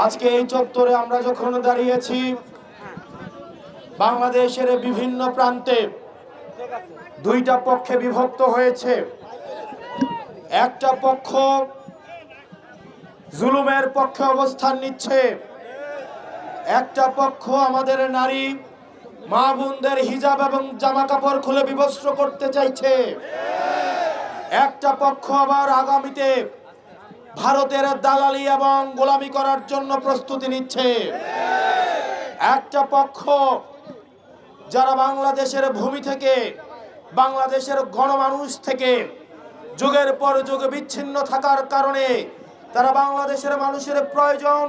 আজকে এই চত্বরে আমরা যখন দাঁড়িয়েছি, বাংলাদেশের বিভিন্ন প্রান্তে দুইটা পক্ষে বিভক্ত হয়েছে। একটা পক্ষ জুলুমের পক্ষে অবস্থান নিচ্ছে, একটা পক্ষ আমাদের নারী মা বোনদের হিজাব এবং জামা কাপড় খুলে বিবস্ত্র করতে চাইছে। একটা পক্ষ আবার আগামীতে ভারতের দালালি এবং গোলামি করার জন্য প্রস্তুতি নিচ্ছে। একটা পক্ষ যারা বাংলাদেশের ভূমি থেকে, বাংলাদেশের গণমানুষ থেকে যুগের পর যুগ বিচ্ছিন্ন থাকার কারণে তারা বাংলাদেশের মানুষের প্রয়োজন,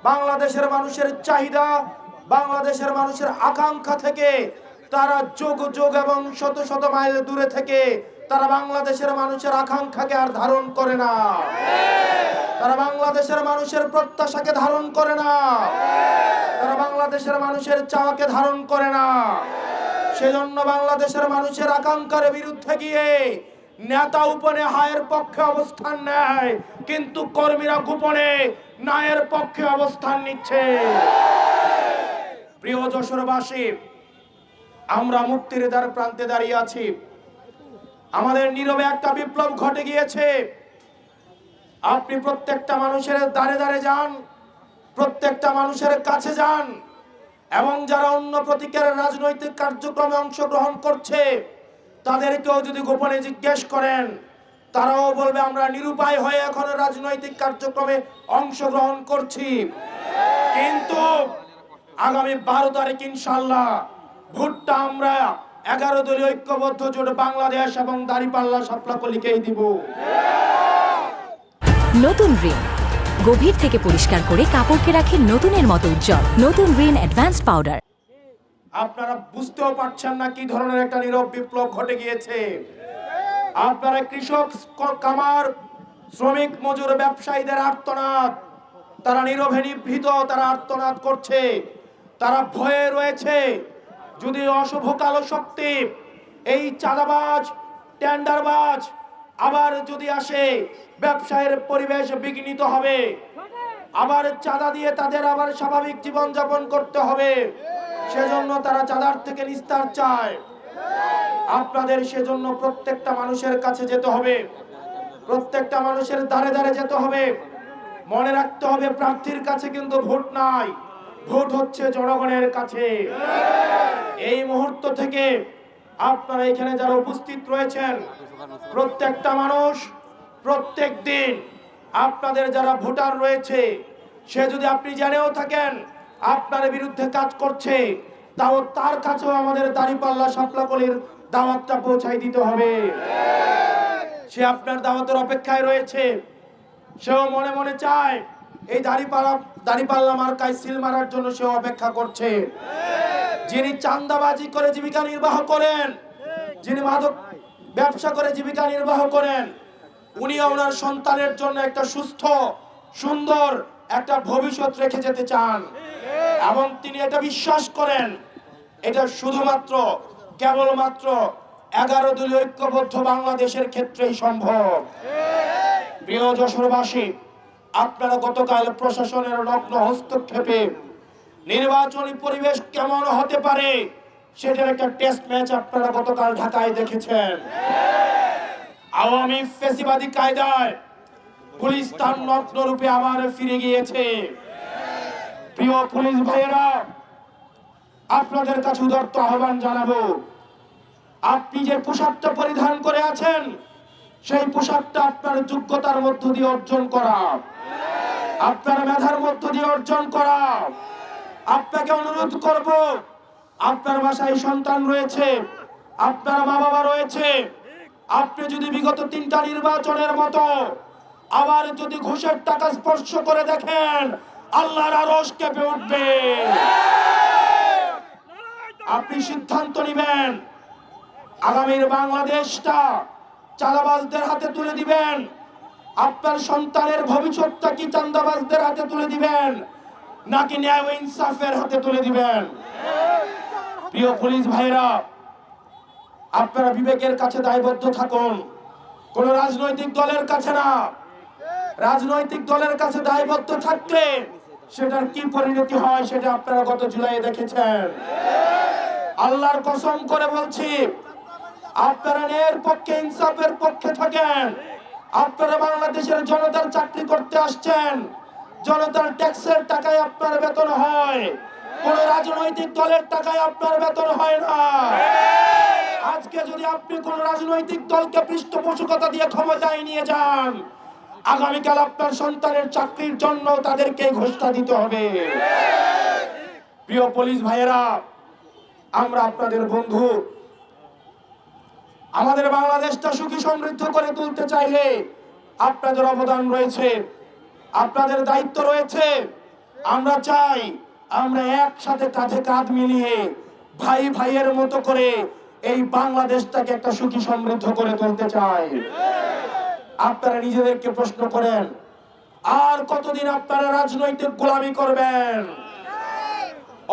বাংলাদেশের মানুষের চাহিদা, বাংলাদেশের মানুষের আকাঙ্ক্ষা থেকে তারা যুগ যুগ এবং শত শত মাইল দূরে থেকে তারা বাংলাদেশের মানুষের আকাঙ্ক্ষাকে আর ধারণ করে না, তারা বাংলাদেশের মানুষের প্রত্যাশাকে ধারণ করে না, তারা বাংলাদেশের মানুষের চাওয়াকে ধারণ করে না। সেজন্য বাংলাদেশের মানুষের আকাঙ্ক্ষার বিরুদ্ধে গিয়ে নেতা উপনে হায়ের পক্ষে অবস্থান নেয়, কিন্তু কর্মীরা গোপনে ন্যায়ের পক্ষে অবস্থান নিচ্ছে। প্রিয় যশোরবাসী, আমরা মুক্তির দ্বার প্রান্তে দাঁড়িয়ে আছি। আমাদের নীরবে একটা বিপ্লব ঘটে গিয়েছে। আপনি প্রত্যেকটা মানুষের দ্বারে দ্বারে যান, প্রত্যেকটা মানুষের কাছে যান, এবং যারা অন্য প্রতীকের রাজনৈতিক কার্যক্রমে অংশগ্রহণ করছে তাদেরকেও যদি গোপনে জিজ্ঞেস করেন, তারাও বলবে আমরা নিরুপায় হয়ে এখন রাজনৈতিক কার্যক্রমে অংশগ্রহণ করছি। কিন্তু আগামী 12 তারিখ ইনশাআল্লাহ ভোটটা আমরা 11 দলীয় ঐক্যবদ্ধ জোট বাংলাদেশ এবং দাঁড়িপাল্লা সাপলাকলিকেই দিব। নতুন রিন গভীর থেকে পরিষ্কার করে কাপড়কে রাখে নতুনের মতো উজ্জ্বল। নতুন রিন অ্যাডভান্সড পাউডার। আপনারা বুঝতেও পারছেন না কি ধরনের একটা নীরব বিপ্লব ঘটে গিয়েছে। আপনারা কৃষক, কামার, শ্রমিক, মজুর, ব্যবসায়ীদের আর্তনাদ, তারা নীরবে নিভৃত, তারা আর্তনাদ করছে, তারা ভয়ে রয়েছে। যদি অশুভ কালো শক্তি, এই চাঁদাবাজ, টেন্ডারবাজ আবার যদি আসে, ব্যবসায়ের পরিবেশ বিঘ্নিত হবে, আবার চাঁদা দিয়ে তাদের আবার স্বাভাবিক জীবন যাপন করতে হবে। সেজন্য তারা চাঁদার থেকে নিস্তার চায়। আপনাদের সেজন্য প্রত্যেকটা মানুষের কাছে যেতে হবে, প্রত্যেকটা মানুষের দ্বারে দ্বারে যেতে হবে। মনে রাখতে হবে প্রার্থীর কাছে কিন্তু ভোট নাই, ভোট হচ্ছে জনগণের কাছে। এই মুহূর্ত থেকে আপনারা এখানে যারা উপস্থিত রয়েছেন, প্রত্যেকটা মানুষ প্রত্যেক দিন আপনাদের যারা ভোটার রয়েছে, সে যদি আপনি জেনেও থাকেন আপনার বিরুদ্ধে কাজ করছে, তাও তার কাছেও আমাদের দাঁড়িপাল্লা সাপলাকলির দাওয়াতটা পৌঁছাই দিতে হবে। সে আপনার দাওয়াতের অপেক্ষায় রয়েছে, সেও মনে মনে চায় এই দাঁড়িপাল্লা মার্কায় সিল মারার জন্য সেও অপেক্ষা করছে। যিনি চাঁদাবাজি করে জীবিকা নির্বাহ করেন, যিনি মাদক ব্যবসা করে জীবিকা নির্বাহ করেন, উনি ওনার সন্তানের জন্য একটা সুস্থ সুন্দর একটা ভবিষ্যৎ রেখে যেতে চান, এবং তিনি এটা বিশ্বাস করেন এটা শুধুমাত্র কেবলমাত্র 11 দলীয় ঐক্যবদ্ধ বাংলাদেশের ক্ষেত্রেই সম্ভব। প্রিয় যশোরবাসী, আপনারা গতকাল প্রশাসনের নগ্ন হস্তক্ষেপে নির্বাচনী পরিবেশ কেমন হতে পারে সেটার একটা টেস্ট ম্যাচ আপনারা গতকাল ঢাকায় দেখেছেন। আওয়ামী ফ্যাসিবাদী কায়দায় পুলিশ তার নগ্ন রূপে আবার ফিরে গিয়েছে। প্রিয় পুলিশ ভাইয়েরা, আপনাদের কাছে উদারত আহ্বান জানাবো, আপনি যে পোশাকটা পরিধান করে আছেন সেই পোশাকটা আপনার যোগ্যতার মধ্য দিয়ে অর্জন করা, আপনার মেধার মধ্য দিয়ে অর্জন করা। আপনাকে অনুরোধ করব, আপনার বাসায় সন্তান রয়েছে, আপনার মা বাবা রয়েছে, আপনি যদি বিগত 3টা নির্বাচনের মতো আবার যদি ঘুষের টাকা স্পর্শ করে দেখেন, আল্লাহর আরশ কেঁপে উঠবে। আপনি সিদ্ধান্ত নেবেন আগামীর বাংলাদেশটা চাঁদাবাজদের হাতে তুলে দিবেন, আপনার সন্তানের ভবিষ্যৎটা কি চাঁদাবাজদের হাতে তুলে দিবেন নাকি ন্যায় ও ইনসাফের হাতে তুলে দিবেন? প্রিয় পুলিশ ভাইরা, আপনারা বিবেকের কাছে দায়বদ্ধ থাকুন, কোন রাজনৈতিক দলের কাছে না। রাজনৈতিক দলের কাছে দায়বদ্ধ থাকলে সেটার কি পরিণতি হয় সেটা আপনারা গত জুলাইয়ে দেখেছেন। আল্লাহর কসম করে বলছি, আপনারা ন্যায়ের পক্ষে, ইনসাফের পক্ষে থাকেন। আপনারা বাংলাদেশের জনতার চাকরি করতে আসছেন, জনতার ট্যাক্সের টাকায় আপনার বেতন হয়, কোন রাজনৈতিক দলের টাকায় আপনার বেতন হয় না। আজকে যদি আপনি কোন রাজনৈতিক দলকে পৃষ্ঠপোষকতা দিয়ে ক্ষমতায় নিয়ে যান, আগামীকাল আপনার সন্তানের চাকরির জন্য তাদেরকে ঘোষণা দিতে হবে। প্রিয় পুলিশ ভাইয়েরা, আমরা আপনাদের বন্ধু। আমাদের বাংলাদেশটা সুখী সমৃদ্ধ করে তুলতে চাইলে আপনাদের অবদান রয়েছে, আপনাদের দায়িত্ব রয়েছে। আমরা চাই আমরা একসাথে কাঁধে কাঁধ মিলিয়ে ভাই ভাইয়ের মতো করে এই বাংলাদেশটাকে একটা সুখী সমৃদ্ধ করে তুলতে চাই। আপনারা নিজেদেরকে প্রশ্ন করেন, আর কতদিন আপনারা রাজনৈতিক গোলামি করবেন?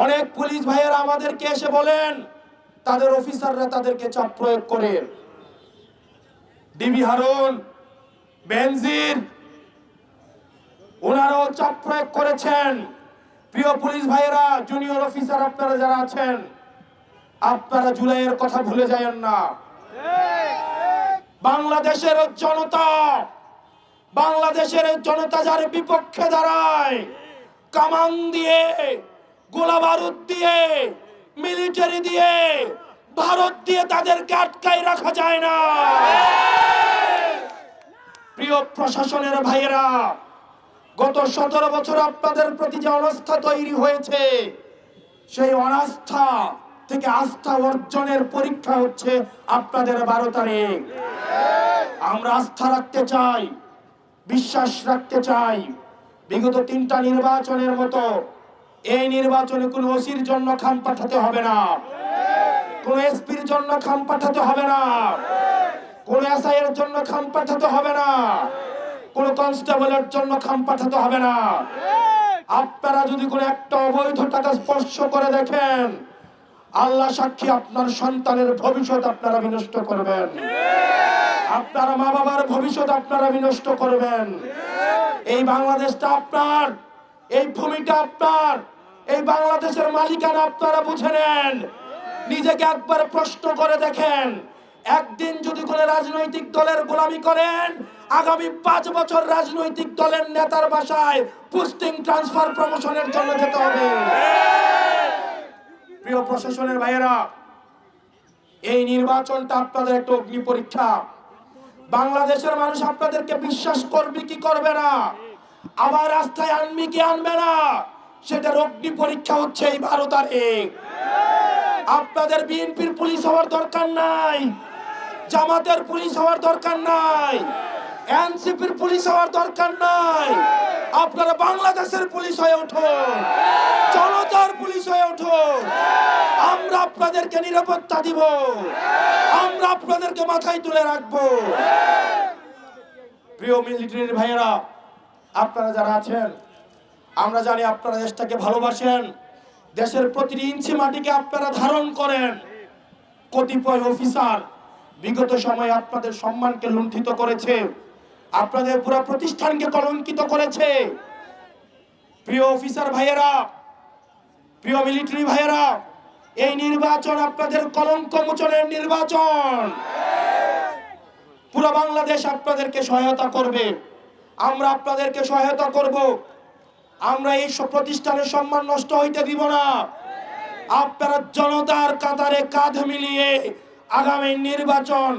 অনেক পুলিশ ভাইয়েরা আমাদেরকে এসে বলেন, তাদের অফিসাররা তাদেরকে চাপ প্রয়োগ করে। ডিবি হারুন, বেনজির, ওনারাও চাপ প্রয়োগ করেছেন। প্রিয় পুলিশ ভাইয়েরা, জুনিয়র অফিসার আপনারা যারা আছেন, আপনারা জুলাইয়ের কথা ভুলে যাবেন না। বাংলাদেশের জনতা যার বিপক্ষে দাঁড়ায়, কামান দিয়ে, গোলা বারুদ দিয়ে, মিলিটারি দিয়ে, ভারত দিয়ে তাদেরকে আটকাই রাখা যায় না। প্রিয় প্রশাসনের ভাইয়েরা, গত 17 বছর আপনাদের প্রতি যে অনাস্থা তৈরি হয়েছে, সেই অনাস্থা থেকে আস্থা অর্জনের পরীক্ষা হচ্ছে আপনাদের 12 তারিখ। আমরা আস্থা রাখতে চাই, বিশ্বাস রাখতে চাই। বিগত 3টা নির্বাচনের মতো এই নির্বাচনে কোনো ওসির জন্য খাম পাঠাতে হবে না, কোন এসপির জন্য খাম পাঠাতে হবে না, কোন এসআই এর জন্য খাম পাঠাতে হবে না, কোন কনস্টেবলের জন্য খাম পাঠাতে হবে না। আপনারা যদি কোনো একটা অবৈধ টাকা স্পর্শ করে দেখেন, আল্লাহ সাক্ষী, আপনার সন্তানের ভবিষ্যৎ আপনারা বিনষ্ট করবেন, আপনার মা বাবার ভবিষ্যৎ আপনারা বিনষ্ট করবেন। এই বাংলাদেশটা আপনার, এই ভূমিটা আপনার, এই বাংলাদেশের মালিকানা আপনারা বুঝে নেন। নিজেকে একবার প্রশ্ন করে দেখেন, একদিন যদি কোনো রাজনৈতিক দলের গোলামি করেন, আগামী 5 বছর রাজনৈতিক দলের নেতার বাসায় পোস্টিং, ট্রান্সফার, প্রমোশনের জন্য যেতে হবে। প্রিয় প্রশাসনের ভাইয়েরা, এই নির্বাচনটা আপনাদের একটা অগ্নি পরীক্ষা। বাংলাদেশের মানুষ আপনাদেরকে বিশ্বাস করবে কি করবে না, আবার রাস্তায় আনবে কি আনবে না, সেটার অগ্নি পরীক্ষা হচ্ছে এই 12 তারিখ। আপনাদের বিএনপির পুলিশ হওয়ার দরকার নাই, জামাতের পুলিশ হওয়ার দরকার নাই, এনসিপির পুলিশ হওয়ার দরকার নাই। আপনারা বাংলাদেশের পুলিশ হয়ে উঠুন, জনতার পুলিশ হয়ে উঠুন। আমরা আপনাদেরকে নিরাপত্তা দিব, আমরা আপনাদেরকে মাথায় তুলে রাখবো। প্রিয় মিলিটারির ভাইয়েরা, আপনারা যারা আছেন, আমরা জানি আপনারা দেশটাকে ভালোবাসেন, দেশের প্রতিটি ইঞ্চি মাটিকে আপনারা ধারণ করেন। কতিপয় অফিসার বিগত সময়ে আপনাদের সম্মানকে লুণ্ঠিত করেছে, আপনাদের পুরো প্রতিষ্ঠানকে কলঙ্কিত করেছে। প্রিয় অফিসার ভাইয়েরা, প্রিয় মিলিটারি ভাইয়েরা, এই নির্বাচন আপনাদের কলঙ্ক মোচনের নির্বাচন। পুরো বাংলাদেশ আপনাদেরকে সহায়তা করবে, আমরা আপনাদেরকে সহায়তা করব। আমরা এই প্রতিষ্ঠানের সম্মান নষ্ট হইতে দিব না। আপনারা জনতার কাতারে কাঁধ মিলিয়ে আগামী নির্বাচন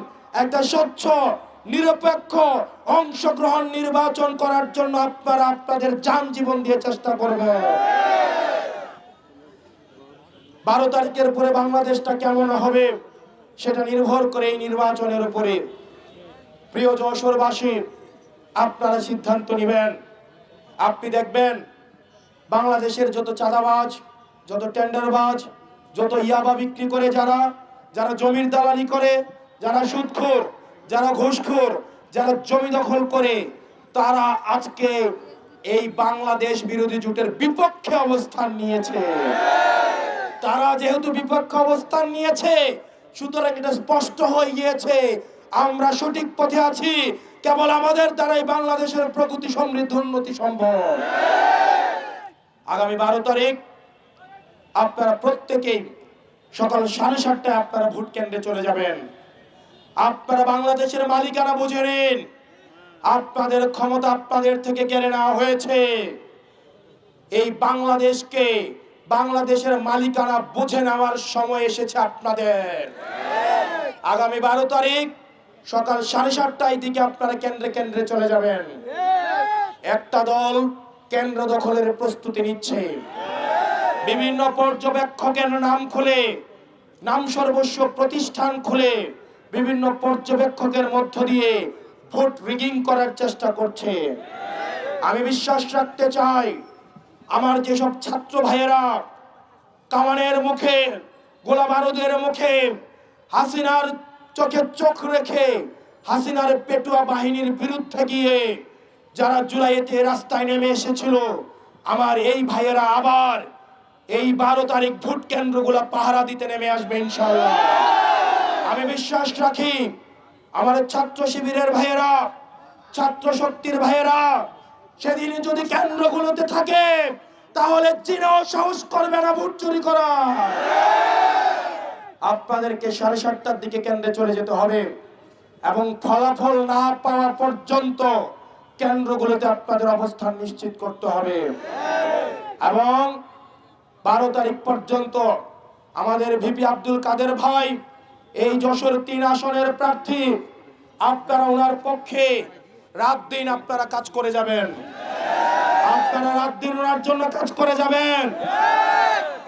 একটা স্বচ্ছ, নিরপেক্ষ, অংশগ্রহণ নির্বাচন করার জন্য আপনারা আপনাদের জান জীবন দিয়ে চেষ্টা করবেন। 12 তারিখের পরে বাংলাদেশটা কেমন হবে সেটা নির্ভর করে এই নির্বাচনের উপরে। প্রিয় যশোরবাসী, আপনারা সিদ্ধান্ত নেবেন। আপনি দেখবেন বাংলাদেশের যত চাঁদাবাজ, যত টেন্ডারবাজ, যত ইয়াবা বিক্রি করে যারা জমির দালালি করে, যারা সুদখোর, যারা ঘুষখোর, যারা জমি দখল করে, তারা আজকে এই বাংলাদেশ বিরোধী জোটের বিপক্ষে অবস্থান নিয়েছে। তারা যেহেতু বিপক্ষে অবস্থান নিয়েছে, সুতরাং এটা স্পষ্ট হয়ে গিয়েছে আমরা সঠিক পথে আছি। কেবল আমাদের দ্বারাই বাংলাদেশের প্রগতি, সমৃদ্ধি, উন্নতি সম্ভব। আগামী 12 তারিখ আপনারা প্রত্যেকেই সকাল 7:30টায় আপনারা ভোট কেন্দ্রে চলে যাবেন। আপনারা বাংলাদেশের মালিকানা বুঝে নিন। আপনাদের ক্ষমতা আপনাদের থেকে কেড়ে নেওয়া হয়েছে। এই বাংলাদেশের মালিকানা বুঝে নেওয়ার সময় এসেছে আপনাদের। আগামী 12 তারিখ সকাল 7:30টায় দিকে আপনারা কেন্দ্রে কেন্দ্রে চলে যাবেন। একটা দল কেন্দ্র দখলের প্রস্তুতি নিচ্ছে। বিভিন্ন পর্যবেক্ষকের নাম সর্বস্ব প্রতিষ্ঠান খুলে বিভিন্ন পর্যবেক্ষকের মধ্য দিয়ে ভোট রিগিং করার চেষ্টা করছে। আমি বিশ্বাস রাখতে চাই, আমার যেসব ছাত্র ভাইয়েরা কামানের মুখে, গোলা বারুদের মুখে, হাসিনার চোখে চোখ রেখে হাসিনার পেটুয়া বাহিনীর বিরুদ্ধে গিয়ে যারা জুলাইতে রাস্তায় নেমে এসেছিল, আমার এই ভাইয়েরা আবার এই 12 তারিখ ভোট কেন্দ্রগুলো পাহারা দিতে নেমে আসবে ইনশাআল্লাহ। আমি বিশ্বাস রাখি আমার ছাত্র শিবিরের ভাইয়েরা, ছাত্র শক্তির ভাইয়েরা সেদিন যদি কেন্দ্রগুলোতে থাকে তাহলে জিনেও সাহস করবে না ভোট চুরি করা। আপনাদেরকে 7:30টার দিকে কেন্দ্রে চলে যেতে হবে এবং ফলাফল না পাওয়া পর্যন্ত কেন্দ্রগুলোতে আপনাদের অবস্থান নিশ্চিত করতে হবে। এবং 12 তারিখ পর্যন্ত আমাদের ভিপি আব্দুল কাদের ভাই এই যশোর 3 আসনের প্রার্থী, আপনারা ওনার পক্ষে রাত দিন আপনারা কাজ করে যাবেন। আপনারা রাত দিন ওনার জন্য কাজ করে যাবেন।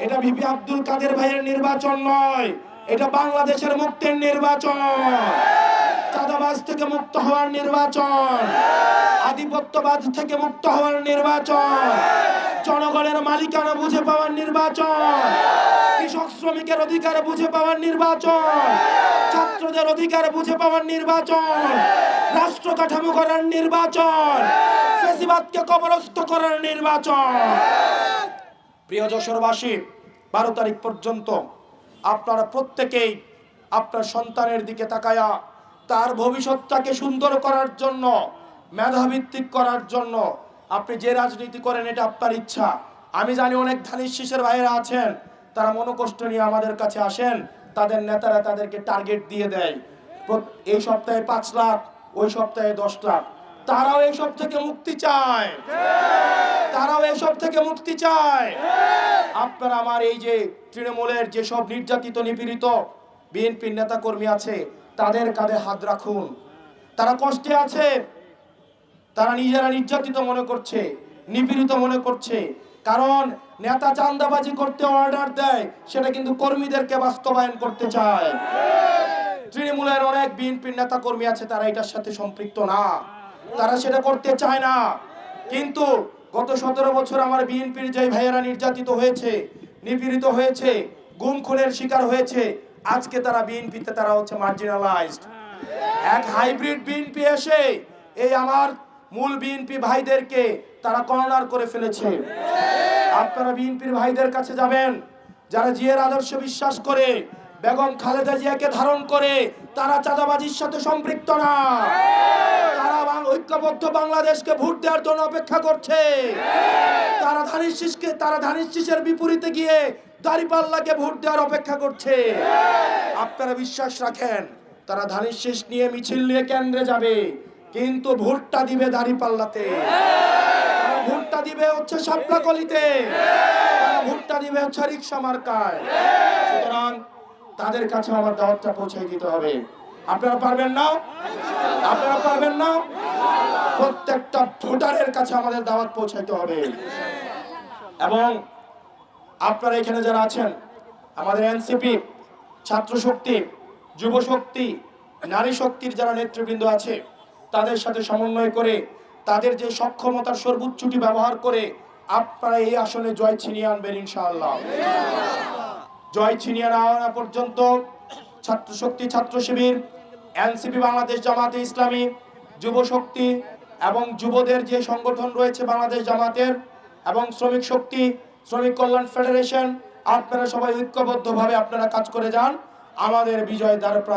এটা ভিপি আব্দুল কাদের ভাইয়ের নির্বাচন নয়, এটা বাংলাদেশের মুক্তির নির্বাচন, চাঁদাবাজ থেকে মুক্ত হওয়ার নির্বাচন, আধিপত্যবাদ থেকে মুক্ত হওয়ার নির্বাচন, জনগণের মালিকানা বুঝে পাওয়ার নির্বাচন, কৃষক শ্রমিকের অধিকার বুঝে পাওয়ার নির্বাচন, ছাত্রদের অধিকার বুঝে পাওয়ার নির্বাচন, রাষ্ট্র কাঠামো করার নির্বাচন, ফ্যাসিবাদকে কবরস্থ করার নির্বাচন। প্রিয় যশোরবাসী, 12 তারিখ পর্যন্ত আপনারা প্রত্যেকেই আপনার সন্তানের দিকে তাকায়া তার ভবিষ্যৎটাকে সুন্দর করার জন্য, মেধাভিত্তিক করার জন্য আপনি যে রাজনীতি করেন এটা আপনার ইচ্ছা। আমি জানি অনেক ধানের শীষের ভাইয়েরা আছেন, তারা মনোকষ্ট নিয়ে আমাদের কাছে আসেন, তাদের নেতারা তাদেরকে টার্গেট দিয়ে দেয়, এই সপ্তাহে 5 লাখ, ওই সপ্তাহে 10 লাখ। তারাও এসব থেকে মুক্তি চায়, তারাও এসব থেকে মুক্তি চায়। আপনারা আমার এই যে তৃণমূলের যেসব নির্যাতিত নিপীড়িত বিএনপির নেতা কর্মী আছে তাদের কাঁধে হাত রাখুন। তারা কষ্টে আছে, তারা নিজেরা নির্যাতিত মনে করছে, নিপীড়িত মনে করছে, কারণ নেতা চাঁদাবাজি করতে অর্ডার দেয়, সেটা কিন্তু কর্মীদেরকে বাস্তবায়ন করতে চায়। তৃণমূলের অনেক বিএনপির নেতা কর্মী আছে, তারা এটার সাথে সম্পৃক্ত না, তারা সেটা করতে চায় না। কিন্তু গত 17 বছর আমার বিএনপির যে ভাইয়েরা নির্যাতিত হয়েছে, নিপীড়িত হয়েছে, গুম খুনের শিকার হয়েছে, আজকে তারা বিএনপিতে তারা হচ্ছে মার্জিনালাইজড। এক হাইব্রিড বিএনপি এসে এই আমার মূল বিএনপি ভাইদেরকে তারা কর্নার করে ফেলেছে। আপনারা বিএনপির ভাইদের কাছে যাবেন যারা জিয়ার আদর্শ বিশ্বাস করে, বেগম খালেদা জিয়াকে ধারণ করে, তারা চাঁদাবাজির সাথে সম্পৃক্ত না, তারা ঐক্যবদ্ধ বাংলাদেশকে ভোট দেওয়ার জন্য অপেক্ষা করছে। তারা ধানের শীষের বিপরীতে গিয়ে দাঁড়িপাল্লাকে ভোট দেওয়ার অপেক্ষা করছে। আপনারা বিশ্বাস রাখেন তারা ধানের শীষ নিয়ে মিছিল নিয়ে কেন্দ্রে যাবে, কিন্তু ভোটটা দিবে দাঁড়িপাল্লাতে, ভোটটা দিবে হচ্ছে শাপলাকলিতে, ভোটটা দিবে হচ্ছে রিকশা মার্কায়। সুতরাং তাদের কাছে আমার দাওয়াতটা পৌঁছে দিতে হবে। আপনারা পারবেন না? আপনারা পারবেন না? প্রত্যেকটা ভোটারের কাছে আমাদের দাওয়াত পৌঁছাইতে হবে। এবং আপনারা এখানে যারা আছেন, আমাদের এনসিপি, ছাত্র শক্তি, যুব শক্তি, নারী শক্তির যারা নেতৃবৃন্দ আছে, তাদের সাথে সমন্বয় করে তাদের যে সক্ষমতার সর্বোচ্চটি ব্যবহার করে আপনারা এই আসনে জয় ছিনিয়ে আনবেন ইনশাআল্লাহ। জয় ছিনিয়ে না আনা পর্যন্ত ছাত্র শক্তি, ছাত্র শিবির, এনসিপি, বাংলাদেশ জামাতে ইসলামী, যুব শক্তি এবং যুবদের যে সংগঠন রয়েছে বাংলাদেশ জামাতের এবং শ্রমিক শক্তি, শ্রমিক কল্যাণ ফেডারেশন, আপনারা সবাই ঐক্যবদ্ধভাবে আপনারা কাজ করে যান। আমাদের বিজয় দ্বার প্রান্তে।